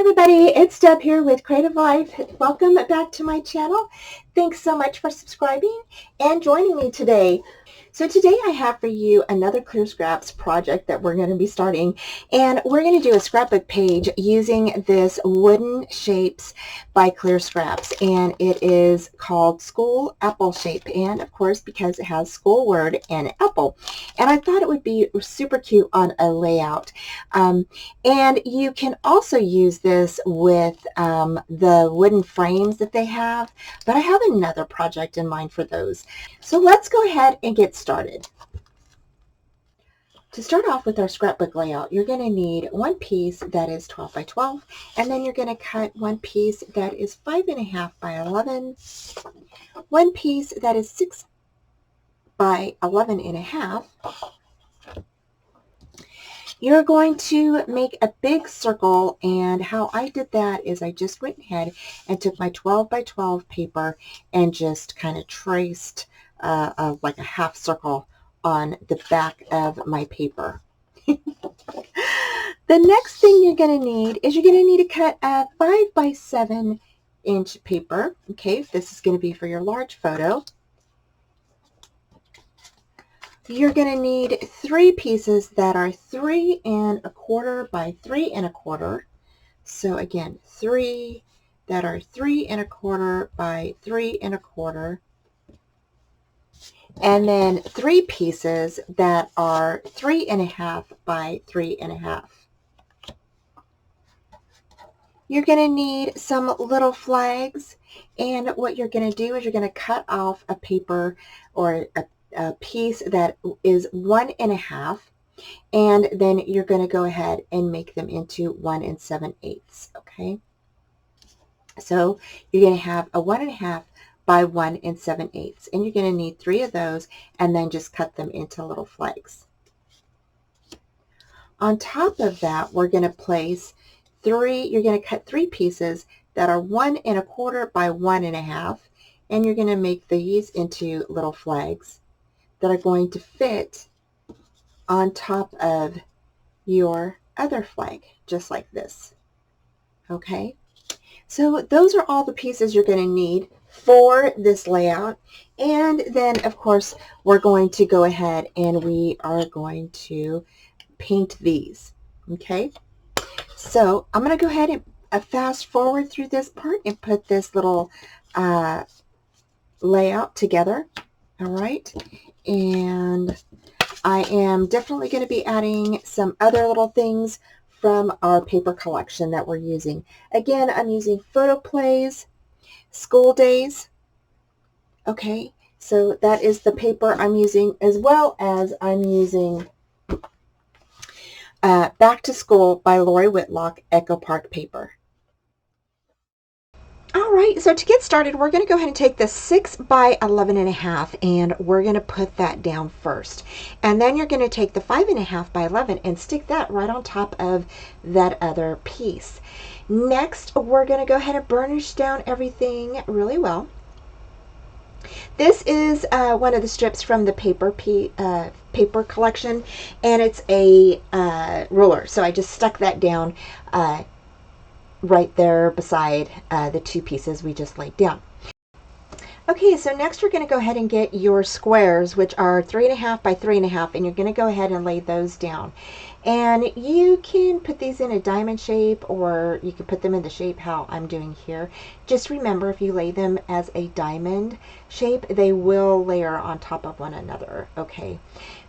everybody, it's Deb here with Creative Life. Welcome back to my channel. Thanks so much for subscribing and joining me today. So today I have for you another Clear Scraps project that we're going to be starting, and we're going to do a scrapbook page using this Wooden Shapes by Clear Scraps, and it is called School Apple Shape, and of course because it has school word and apple, and I thought it would be super cute on a layout. And you can also use this with the wooden frames that they have, but I have another project in mind for those. So let's go ahead and get started. To start off with our scrapbook layout, you're going to need one piece that is 12 by 12, and then you're going to cut one piece that is 5.5 by 11, one piece that is 6 by 11.5. You're going to make a big circle, and how I did that is I just went ahead and took my 12 by 12 paper and just kind of traced like a half circle on the back of my paper. The next thing you're going to need is you're going to need to cut a 5 by 7 inch paper. Okay, this is going to be for your large photo. You're going to need 3 pieces that are 3.25 by 3.25. So again, 3 that are 3.25 by 3.25. And then 3 pieces that are 3.5 by 3.5. You're going to need some little flags, and what you're going to do is you're going to cut off a paper or a piece that is 1.5, and then you're going to go ahead and make them into 1 7/8. Okay, so you're going to have a 1.5 by 1 7/8, and you're going to need 3 of those, and then just cut them into little flags. On top of that, we're going to place 3. You're going to cut 3 pieces that are 1.25 by 1.5, and you're going to make these into little flags that are going to fit on top of your other flag, just like this. Okay, so those are all the pieces you're going to need for this layout, and then of course we're going to go ahead and we are going to paint these. Okay, so I'm going to go ahead and fast forward through this part and put this little layout together. All right, and I am definitely going to be adding some other little things from our paper collection that we're using. Again, I'm using Photo Plays School Days. Okay, so that is the paper I'm using, as well as I'm using Back to School by Lori Whitlock Echo Park paper. All right, so to get started, we're going to go ahead and take the 6 by 11.5, and we're going to put that down first. And then you're going to take the 5.5 by 11 and stick that right on top of that other piece. Next, we're going to go ahead and burnish down everything really well. This is one of the strips from the paper collection, and it's a ruler. So I just stuck that down right there beside the 2 pieces we just laid down. Okay, so next you're going to go ahead and get your squares, which are 3.5 by 3.5, and you're going to go ahead and lay those down. And you can put these in a diamond shape, or you can put them in the shape how I'm doing here. Just remember, if you lay them as a diamond shape, they will layer on top of one another. Okay,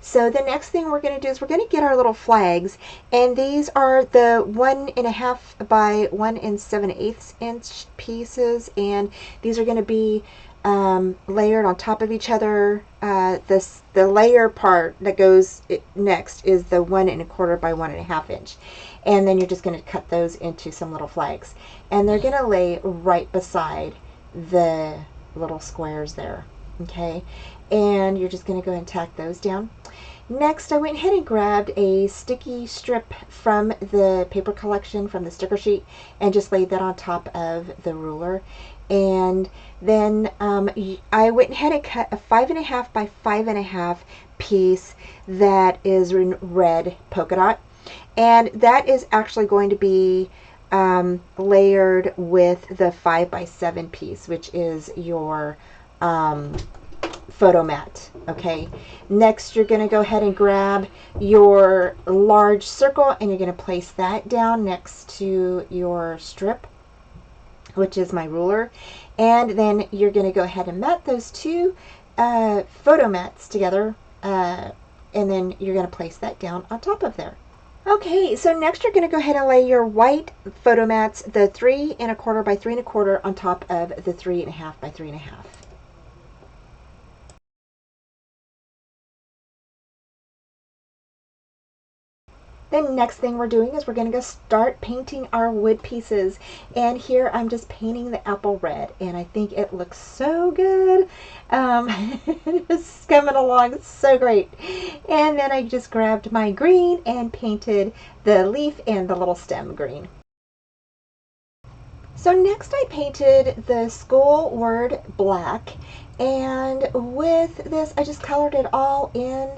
so the next thing we're going to do is we're going to get our little flags, and these are the 1.5 by 1 7/8 inch pieces, and these are going to be layered on top of each other. The layer part that goes next is the 1.25 by 1.5 inch, and then you're just going to cut those into some little flags, and they're going to lay right beside the little squares there. Okay, and you're just going to go ahead and tack those down. Next, I went ahead and grabbed a sticky strip from the paper collection, from the sticker sheet, and just laid that on top of the ruler. And then I went ahead and cut a 5.5 by 5.5 piece that is in red polka dot, and that is actually going to be layered with the 5x7 piece, which is your photo mat. Okay, next you're going to go ahead and grab your large circle and you're going to place that down next to your strip, which is my ruler, and then you're going to go ahead and mat those two photo mats together, and then you're going to place that down on top of there. Okay, so next you're going to go ahead and lay your white photo mats, the 3 1/4 by 3 1/4, on top of the 3 1/2 by 3 1/2. The next thing we're doing is we're going to go start painting our wood pieces. And here I'm just painting the apple red, and I think it looks so good. It's coming along so great. And then I just grabbed my green and painted the leaf and the little stem green. So next I painted the school word black, and with this I just colored it all in.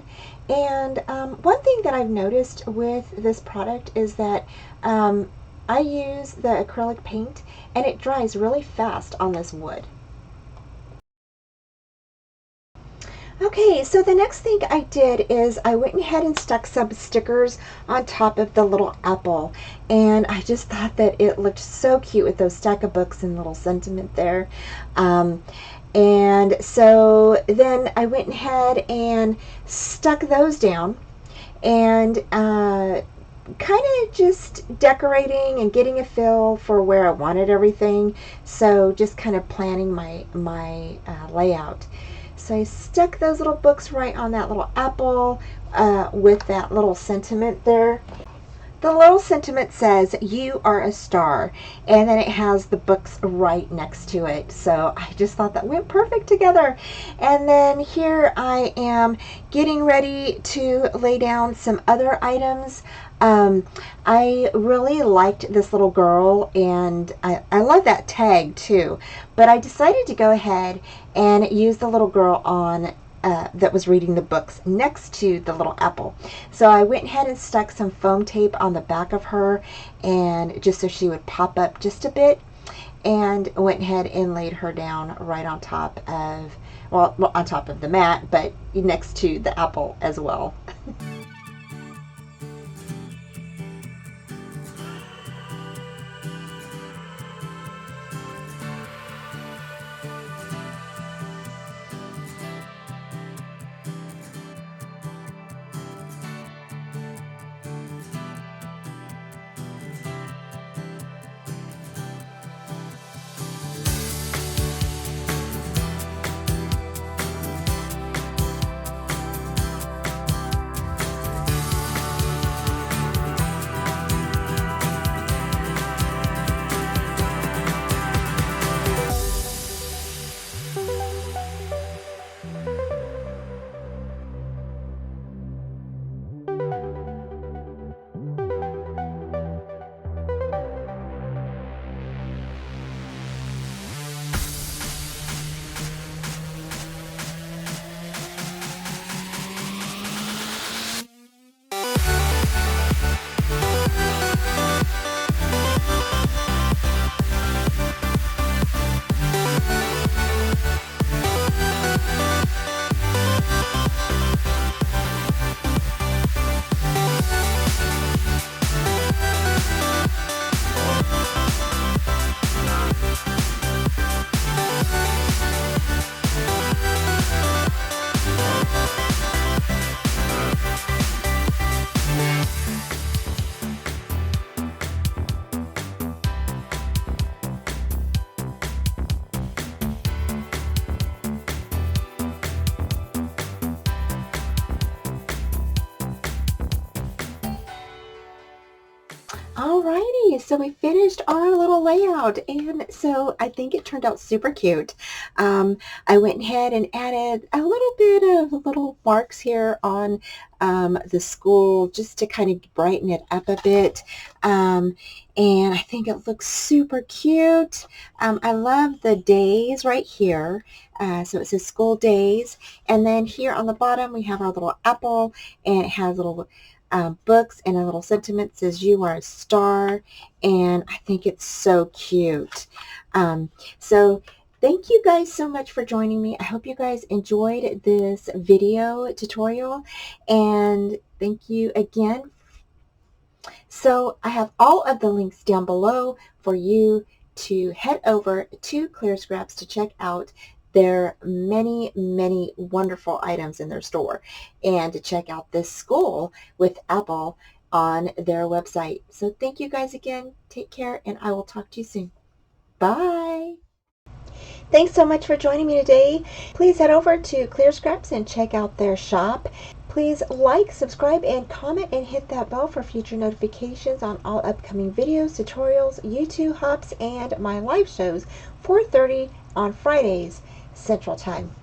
And one thing that I've noticed with this product is that I use the acrylic paint and it dries really fast on this wood. Okay, so the next thing I did is I went ahead and stuck some stickers on top of the little apple, and I just thought that it looked so cute with those stack of books and little sentiment there. And so then I went ahead and stuck those down, and kind of just decorating and getting a feel for where I wanted everything. So just kind of planning my layout. So I stuck those little books right on that little apple with that little sentiment there. The little sentiment says, "You are a star," and then it has the books right next to it. So I just thought that went perfect together. And then here I am getting ready to lay down some other items. I really liked this little girl, and I love that tag too, but I decided to go ahead and use the little girl on that was reading the books next to the little apple. So I went ahead and stuck some foam tape on the back of her, and just so she would pop up just a bit, and went ahead and laid her down right on top of, well, on top of the mat, but next to the apple as well. Alrighty, so we finished our little layout, and so I think it turned out super cute. I went ahead and added a little bit of little marks here on the school just to kind of brighten it up a bit, and I think it looks super cute. I love the days right here. So it says school days, and then here on the bottom we have our little apple, and it has little books, and a little sentiment says you are a star, and I think it's so cute. So thank you guys so much for joining me. I hope you guys enjoyed this video tutorial, and thank you again. So I have all of the links down below for you to head over to Clear Scraps to check out their many, many wonderful items in their store, and to check out this school with Apple on their website. So thank you guys again. Take care, and I will talk to you soon. Bye. Thanks so much for joining me today. Please head over to Clear Scraps and check out their shop. Please like, subscribe, and comment, and hit that bell for future notifications on all upcoming videos, tutorials, YouTube hops, and my live shows, 4:30 on Fridays Central Time.